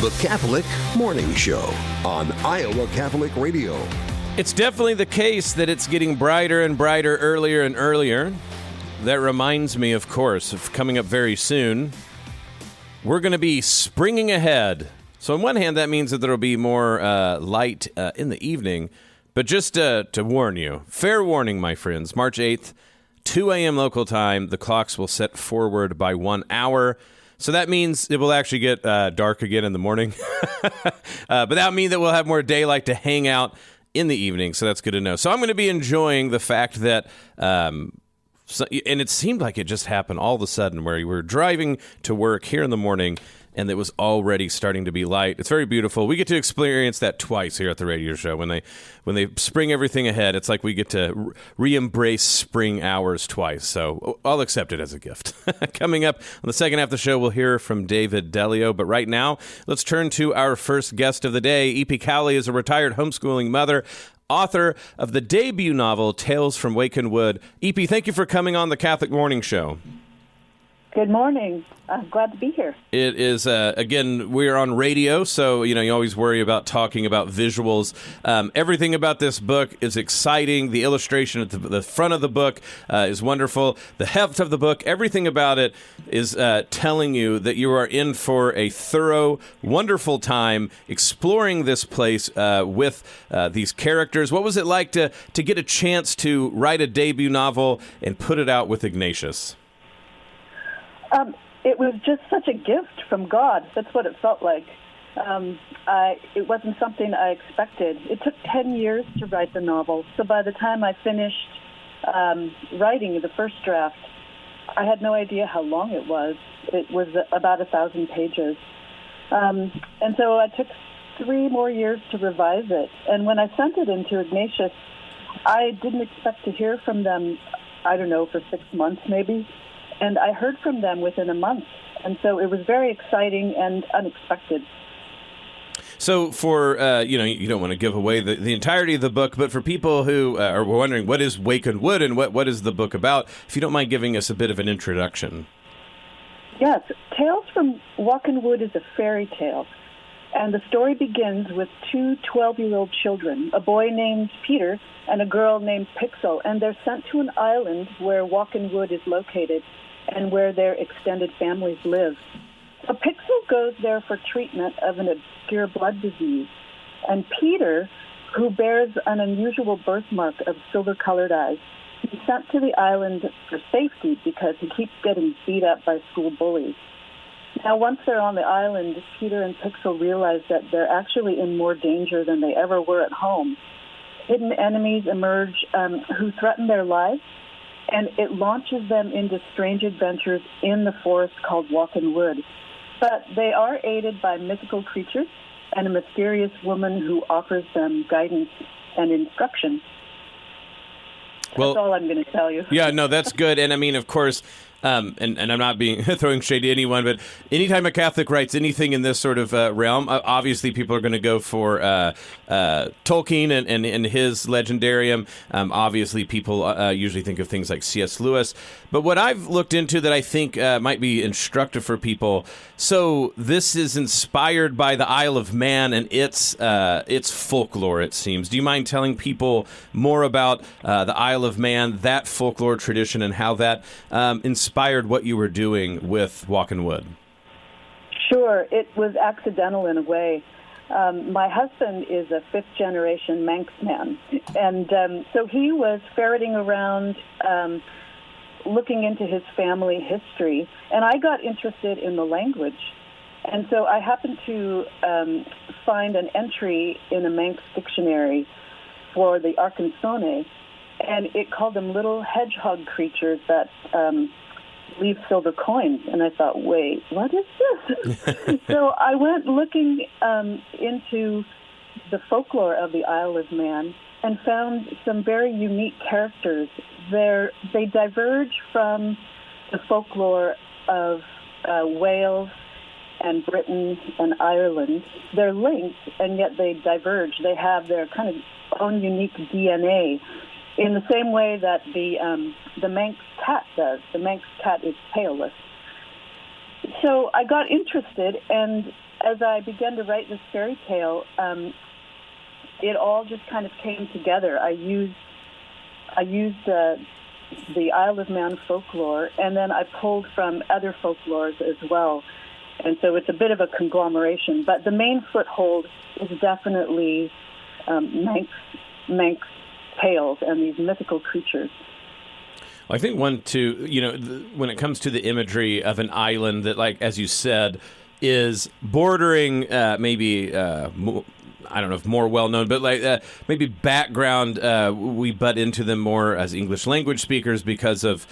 The Catholic Morning Show on Iowa Catholic Radio. It's definitely the case that it's getting brighter and brighter, earlier and earlier. That reminds me, of course, of coming up very soon. We're going to be springing ahead. So on one hand, that means that there will be more light in the evening. But just to warn you, fair warning, my friends, March 8th, 2 a.m. local time, the clocks will set forward by 1 hour. So that means it will actually get dark again in the morning. But that means that we'll have more daylight to hang out in the evening. So that's good to know. So I'm going to be enjoying the fact that, and it seemed like it just happened all of a sudden where you were driving to work here in the morning and it was already starting to be light. It's very beautiful. We get to experience that twice here at the radio show. When they spring everything ahead, it's like we get to re-embrace spring hours twice. So I'll accept it as a gift. Coming up on the second half of the show, we'll hear from David Delio. But right now, let's turn to our first guest of the day. E.P. Cowley is a retired homeschooling mother, author of the debut novel, Tales from Wakken Wood. E.P., thank you for coming on the Catholic Morning Show. Good morning. I'm glad to be here. It is, again, we're on radio, so, you always worry about talking about visuals. Everything about this book is exciting. The illustration at the front of the book is wonderful. The heft of the book, everything about it is telling you that you are in for a thorough, wonderful time exploring this place with these characters. What was it like to get a chance to write a debut novel and put it out with Ignatius? It was just such a gift from God. That's what it felt like. It wasn't something I expected. It took 10 years to write the novel. So by the time I finished writing the first draft, I had no idea how long it was. It was about 1,000 pages. And so I took 3 more years to revise it. And when I sent it into Ignatius, I didn't expect to hear from them, I don't know, for 6 months maybe. And I heard from them within a month. And so it was very exciting and unexpected. So for, you don't want to give away the entirety of the book, but for people who are wondering what is Wakken Wood and what is the book about, if you don't mind giving us a bit of an introduction. Yes. Tales from Wakken Wood is a fairy tale. And the story begins with 2 12-year-old children, a boy named Peter and a girl named Pixel. And they're sent to an island where Wakken Wood is located and where their extended families live. So Pixel goes there for treatment of an obscure blood disease. And Peter, who bears an unusual birthmark of silver-colored eyes, he's sent to the island for safety because he keeps getting beat up by school bullies. Now, once they're on the island, Peter and Pixel realize that they're actually in more danger than they ever were at home. Hidden enemies emerge who threaten their lives, and it launches them into strange adventures in the forest called Wakken Wood. But they are aided by mythical creatures and a mysterious woman who offers them guidance and instruction. Well, that's all I'm going to tell you. Yeah, no, that's good. And I mean, of course, and I'm not throwing shade to anyone, but anytime a Catholic writes anything in this sort of realm, obviously people are going to go for Tolkien and his legendarium. Obviously, people usually think of things like C.S. Lewis. But what I've looked into that I think might be instructive for people, so this is inspired by the Isle of Man and its folklore, it seems. Do you mind telling people more about the Isle of Man, that folklore tradition, and how that inspired what you were doing with Wakken Wood? Sure. It was accidental in a way. My husband is a fifth-generation Manxman, and so he was ferreting around looking into his family history, and I got interested in the language. And so I happened to find an entry in a Manx dictionary for the Arkansone, and it called them little hedgehog creatures that leave silver coins. And I thought, wait, what is this? So I went looking into the folklore of the Isle of Man and found some very unique characters. They diverge from the folklore of Wales and Britain and Ireland. They're linked, and yet they diverge. They have their kind of own unique DNA in the same way that the Manx cat does. The Manx cat is tailless. So I got interested, and as I began to write this fairy tale, it all just kind of came together. I used the Isle of Man folklore, and then I pulled from other folklores as well. And so it's a bit of a conglomeration. But the main foothold is definitely Manx tales and these mythical creatures. I think when it comes to the imagery of an island that, like, as you said, is bordering I don't know if more well-known, but maybe background, we butt into them more as English language speakers because of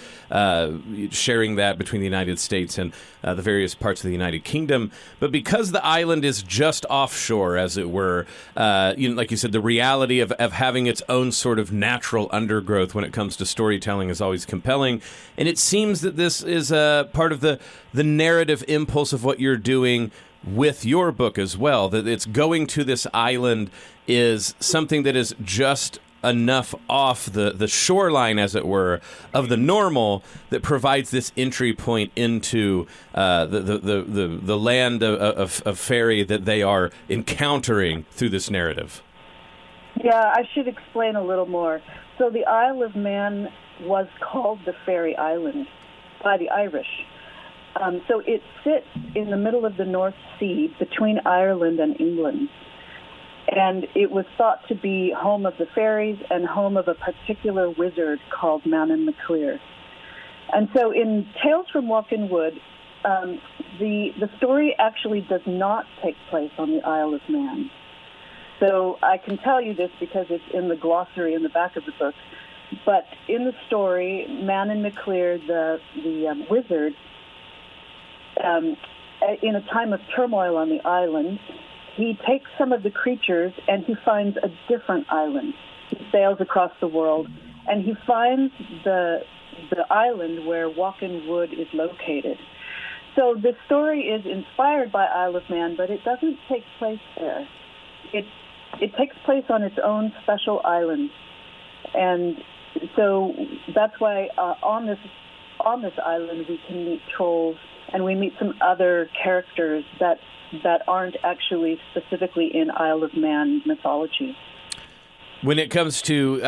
sharing that between the United States and the various parts of the United Kingdom. But because the island is just offshore, as it were, like you said, the reality of having its own sort of natural undergrowth when it comes to storytelling is always compelling. And it seems that this is part of the narrative impulse of what you're doing with your book as well, that it's going to this island is something that is just enough off the shoreline, as it were, of the normal that provides this entry point into the land of fairy that they are encountering through this narrative. Yeah, I should explain a little more. So the Isle of Man was called the Fairy Island by the Irish. So it sits in the middle of the North Sea between Ireland and England. And it was thought to be home of the fairies and home of a particular wizard called Manon MacLear. And so in Tales from Wakken Wood, the story actually does not take place on the Isle of Man. So I can tell you this because it's in the glossary in the back of the book. But in the story, Manon MacLear, the wizard, in a time of turmoil on the island, he takes some of the creatures and he finds a different island. He sails across the world and he finds the island where Wakken Wood is located. So the story is inspired by Isle of Man, but it doesn't take place there. It takes place on its own special island. And so that's why on this island we can meet trolls, and we meet some other characters that aren't actually specifically in Isle of Man mythology. When it comes to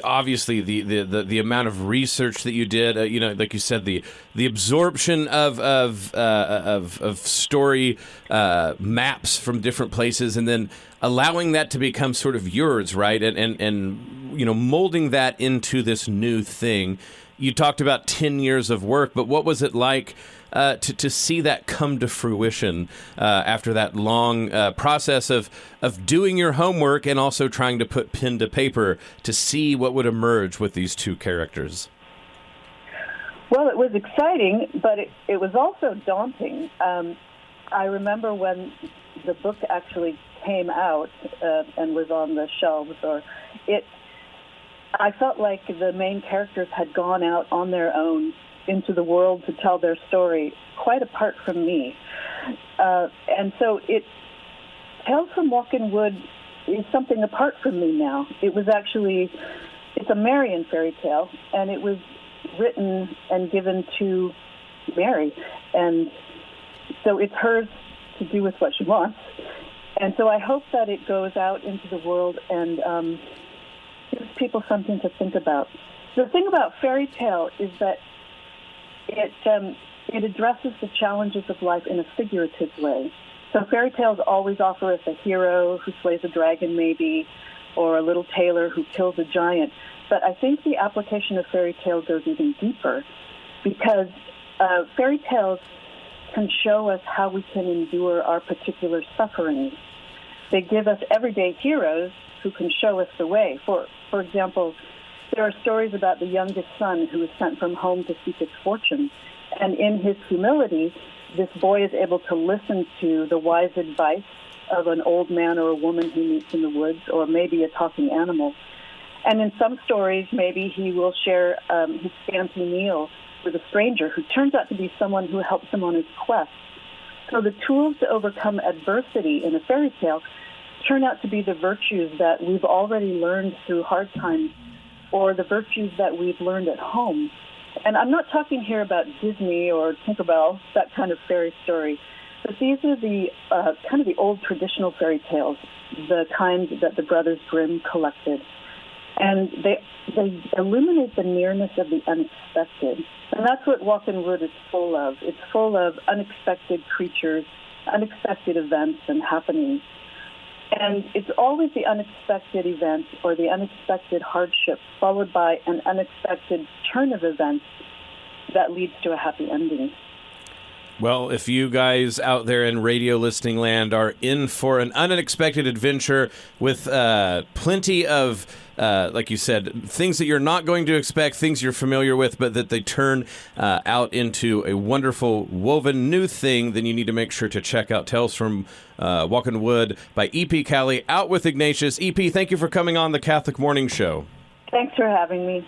obviously the amount of research that you did, like you said, the absorption of story maps from different places, and then allowing that to become sort of yours, right? And molding that into this new thing. You talked about 10 years of work, but what was it like to see that come to fruition after that long process of doing your homework and also trying to put pen to paper to see what would emerge with these two characters? Well, it was exciting, but it was also daunting. I remember when the book actually came out and was on the shelves, I felt like the main characters had gone out on their own into the world to tell their story, quite apart from me. And so Tales from Wakken Wood is something apart from me now. It's a Marian fairy tale, and it was written and given to Mary. And so it's hers to do with what she wants. And so I hope that it goes out into the world and gives people something to think about. The thing about fairy tale is that it addresses the challenges of life in a figurative way. So fairy tales always offer us a hero who slays a dragon, maybe, or a little tailor who kills a giant. But I think the application of fairy tale goes even deeper, because fairy tales can show us how we can endure our particular sufferings. They give us everyday heroes who can show us the way. For example, there are stories about the youngest son who is sent from home to seek his fortune. And in his humility, this boy is able to listen to the wise advice of an old man or a woman he meets in the woods, or maybe a talking animal. And in some stories, maybe he will share his scanty meal with a stranger who turns out to be someone who helps him on his quest. So the tools to overcome adversity in a fairy tale turn out to be the virtues that we've already learned through hard times, or the virtues that we've learned at home. And I'm not talking here about Disney or Tinkerbell, that kind of fairy story. But these are the kind of the old traditional fairy tales, the kind that the Brothers Grimm collected. And they illuminate the nearness of the unexpected. And that's what Wakken Wood is full of. It's full of unexpected creatures, unexpected events and happenings. And it's always the unexpected event or the unexpected hardship followed by an unexpected turn of events that leads to a happy ending. Well, if you guys out there in radio listening land are in for an unexpected adventure with plenty of, like you said, things that you're not going to expect, things you're familiar with, but that they turn out into a wonderful woven new thing, then you need to make sure to check out Tales from Wakken Wood by E.P. Cowley, out with Ignatius. E.P., thank you for coming on the Catholic Morning Show. Thanks for having me.